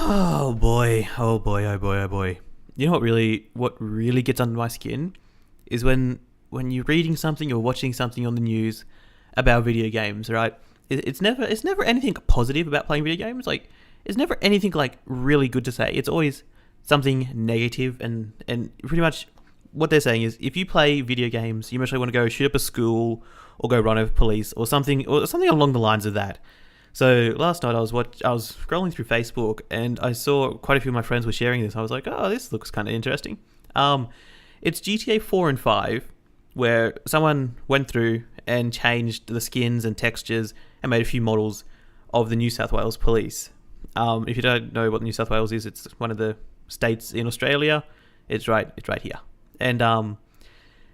Oh boy, oh boy, oh boy, oh boy. You know what really gets under my skin is when you're reading something or watching something on the news about video games, right? It's never anything positive about playing video games. Like it's never anything like really good to say. It's always something negative and pretty much what they're saying is if you play video games, you mostly want to go shoot up a school or go run over police or something along the lines of that. So last night I was scrolling through Facebook and I saw quite a few of my friends were sharing this. I was like, oh, this looks kind of interesting. It's GTA 4 and 5 where someone went through and changed the skins and textures and made a few models of the New South Wales Police. If you don't know what New South Wales is, it's one of the states in Australia. It's right here. And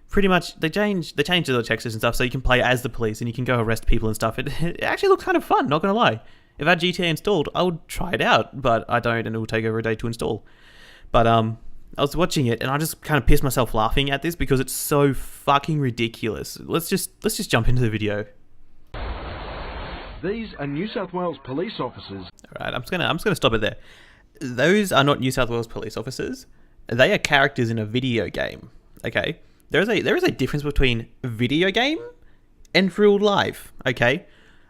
pretty much they changed the textures and stuff so you can play as the police and you can go arrest people and stuff. It actually looks kind of fun, not gonna lie. If I had GTA installed, I would try it out, but I don't, and it will take over a day to install. But I was watching it and I just kind of pissed myself laughing at this because it's so fucking ridiculous. Let's just jump into the video. These are New South Wales police officers. All right, I'm just gonna stop it there. Those are not New South Wales police officers. They are characters in a video game. Okay, there is a difference between a video game and real life. Okay,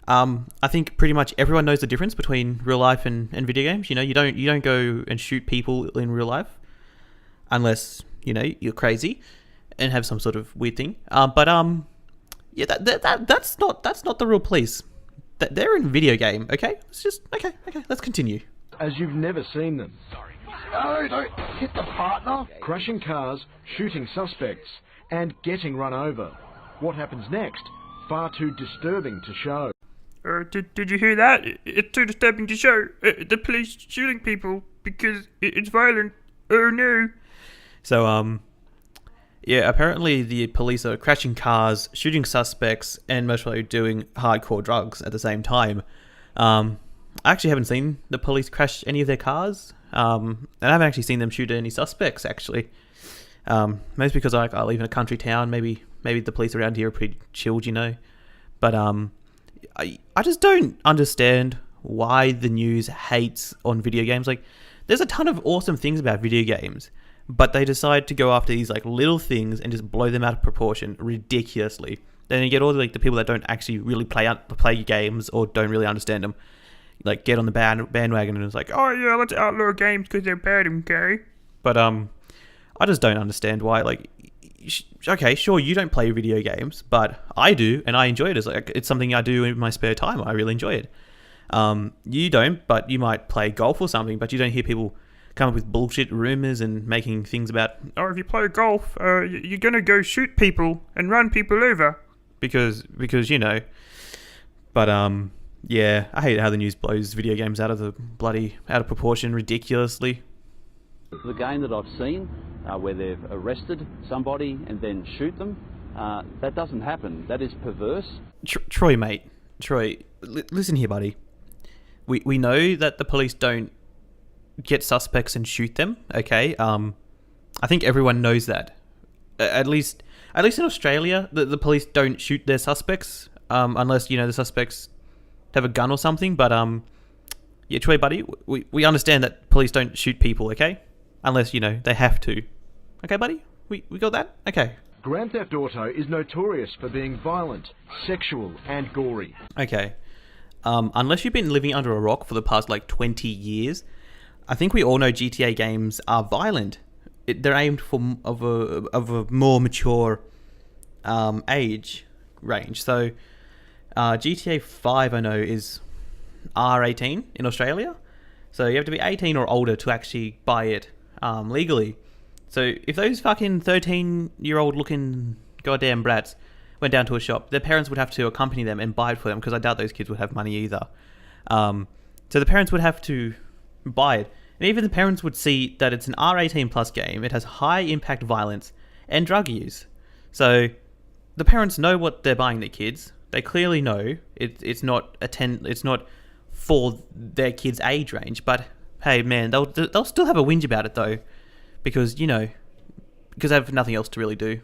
I think pretty much everyone knows the difference between real life and video games. You know, you don't go and shoot people in real life unless you're crazy and have some sort of weird thing. Yeah, that's not the real police. They're in video game. Okay, okay. Let's continue. As you've never seen them. No, don't hit the partner. Crashing cars, shooting suspects, and getting run over. What happens next? Far too disturbing to show. Did you hear that? It's too disturbing to show. The police shooting people because it's violent. Oh no. So, yeah, apparently the police are crashing cars, shooting suspects, and mostly doing hardcore drugs at the same time. I actually haven't seen the police crash any of their cars, and I haven't actually seen them shoot any suspects, actually. Most because I live in a country town, maybe the police around here are pretty chilled, But I just don't understand why the news hates on video games. Like, there's a ton of awesome things about video games, but they decide to go after these like little things and just blow them out of proportion ridiculously. Then you get all the people that don't actually really play games or don't really understand them, like get on the bandwagon and it's like, oh yeah, let's outlaw games because they're bad, okay? But I just don't understand why. Like, okay, sure, you don't play video games, but I do, and I enjoy it. It's something I do in my spare time. I really enjoy it. You don't, but you might play golf or something, but you don't hear people come up with bullshit rumors and making things about, oh, if you play golf, you're gonna go shoot people and run people over. Because But yeah, I hate how the news blows video games out of proportion ridiculously. The game that I've seen where they've arrested somebody and then shoot them, that doesn't happen. That is perverse. Troy, mate. Listen here, buddy. We know that the police don't get suspects and shoot them, okay? I think everyone knows that. At least in Australia, the police don't shoot their suspects, unless, the suspects have a gun or something. But, yeah, Troy, buddy, we understand that police don't shoot people, okay? Unless, they have to. Okay, buddy? We got that? Okay. Grand Theft Auto is notorious for being violent, sexual, and gory. Okay. Unless you've been living under a rock for the past, 20 years, I think we all know GTA games are violent. They're aimed of a more mature age range. So, GTA 5, I know, is R18 in Australia. So you have to be 18 or older to actually buy it legally. So if those fucking 13-year-old looking goddamn brats went down to a shop, their parents would have to accompany them and buy it for them, because I doubt those kids would have money either. So the parents would have to buy it. And even the parents would see that it's an R18 plus game. It has high impact violence and drug use. So the parents know what they're buying their kids. They clearly know it's not for their kids' age range. But hey, man, they'll still have a whinge about it though, because they have nothing else to really do.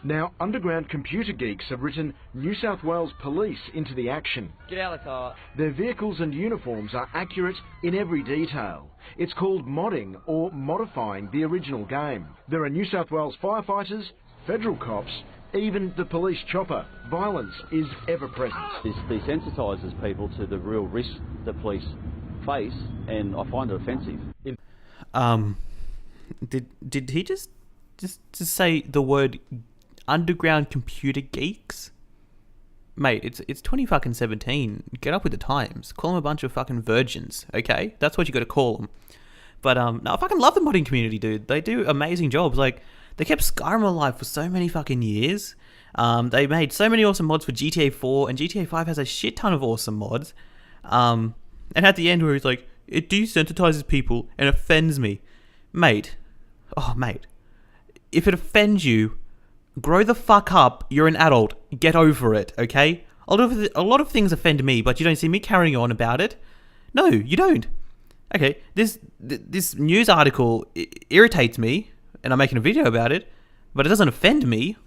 Now, underground computer geeks have written New South Wales Police into the action. Get out of the car. Their vehicles and uniforms are accurate in every detail. It's called modding or modifying the original game. There are New South Wales firefighters, federal cops, even the police chopper. Violence is ever present. This desensitises people to the real risk that police face, and I find it offensive. Did he just say the word underground computer geeks? Mate, it's 2017. Get up with the times. Call them a bunch of fucking virgins, okay? That's what you got to call them. But no, I fucking love the modding community, dude. They do amazing jobs. Like, they kept Skyrim alive for so many fucking years. They made so many awesome mods for GTA 4, and GTA 5 has a shit ton of awesome mods. And at the end where he's like, it desensitizes people and offends me. Mate. Oh, mate. If it offends you, grow the fuck up. You're an adult. Get over it, okay? A lot of things offend me, but you don't see me carrying on about it. No, you don't. Okay, this news article irritates me, and I'm making a video about it, but it doesn't offend me.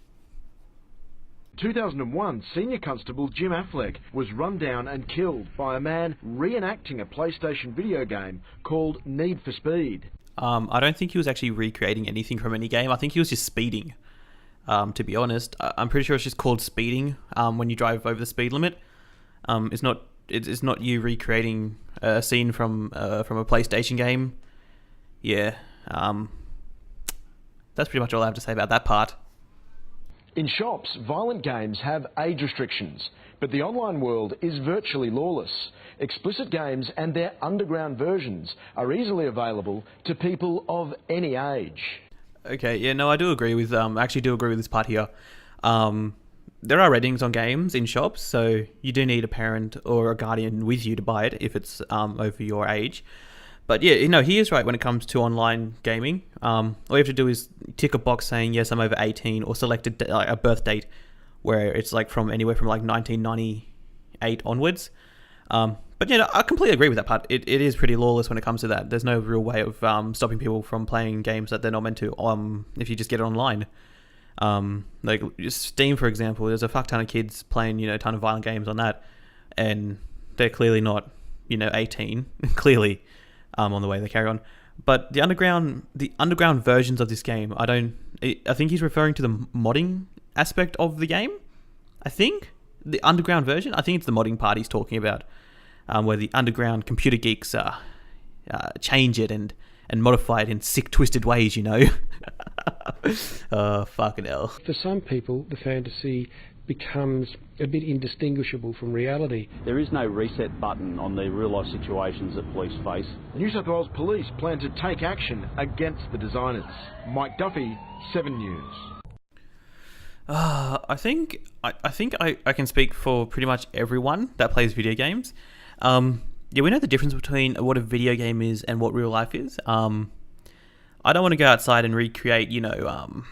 2001, Senior Constable Jim Affleck was run down and killed by a man reenacting a PlayStation video game called Need for Speed. I don't think he was actually recreating anything from any game. I think he was just speeding. To be honest, I'm pretty sure it's just called speeding. When you drive over the speed limit, it's not you recreating a scene from a PlayStation game. Yeah. That's pretty much all I have to say about that part. In shops, violent games have age restrictions, but the online world is virtually lawless. Explicit games and their underground versions are easily available to people of any age. Okay, yeah, no, I do agree with, actually do agree with this part here. There are ratings on games in shops, so you do need a parent or a guardian with you to buy it if it's over your age. But yeah, you know, he is right when it comes to online gaming. All you have to do is tick a box saying, yes, I'm over 18, or select a birth date where it's like from anywhere from like 1998 onwards. But yeah, no, I completely agree with that part. It is pretty lawless when it comes to that. There's no real way of stopping people from playing games that they're not meant to if you just get it online. Like Steam, for example, there's a fuck ton of kids playing, you know, a ton of violent games on that, and they're clearly not, you know, 18, clearly, on the way they carry on. But the underground versions of this game, I think he's referring to the modding aspect of the game. I think the underground version, I think it's the modding part he's talking about, where the underground computer geeks change it and modify it in sick, twisted ways, you know. Oh, fucking hell. For some people, the fantasy becomes a bit indistinguishable from reality. There is no reset button on the real-life situations that police face. New South Wales Police plan to take action against the designers. Mike Duffy, 7 News. I think I can speak for pretty much everyone that plays video games. Yeah, we know the difference between what a video game is and what real life is. I don't want to go outside and recreate, you know,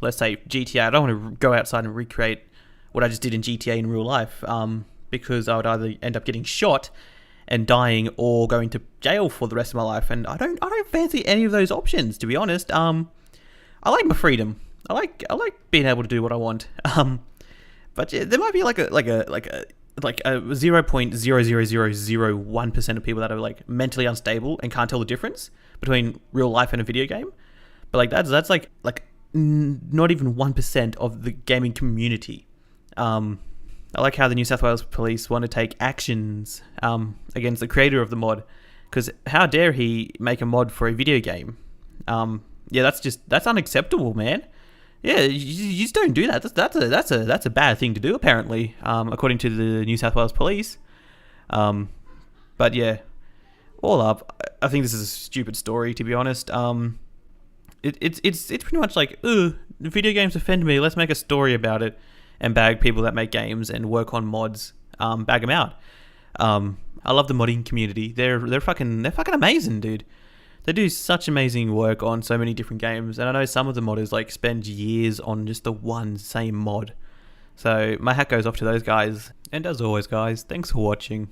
let's say GTA. I don't want to go outside and recreate what I just did in GTA in real life, because I would either end up getting shot and dying or going to jail for the rest of my life. And I don't fancy any of those options, to be honest. I like my freedom. I like being able to do what I want. But yeah, there might be like a 0.00001% of people that are like mentally unstable and can't tell the difference between real life and a video game. But like that's like not even 1% of the gaming community. I like how the New South Wales Police want to take actions against the creator of the mod, because how dare he make a mod for a video game? Yeah, that's unacceptable, man. Yeah, you just don't do that. That's a bad thing to do, apparently, according to the New South Wales Police. But yeah, all up, I think this is a stupid story, to be honest. It's pretty much like, video games offend me. Let's make a story about it and bag people that make games and work on mods. Bag them out. I love the modding community. They're fucking amazing, dude. They do such amazing work on so many different games, and I know some of the modders like spend years on just the one same mod. So my hat goes off to those guys. And as always, guys, thanks for watching.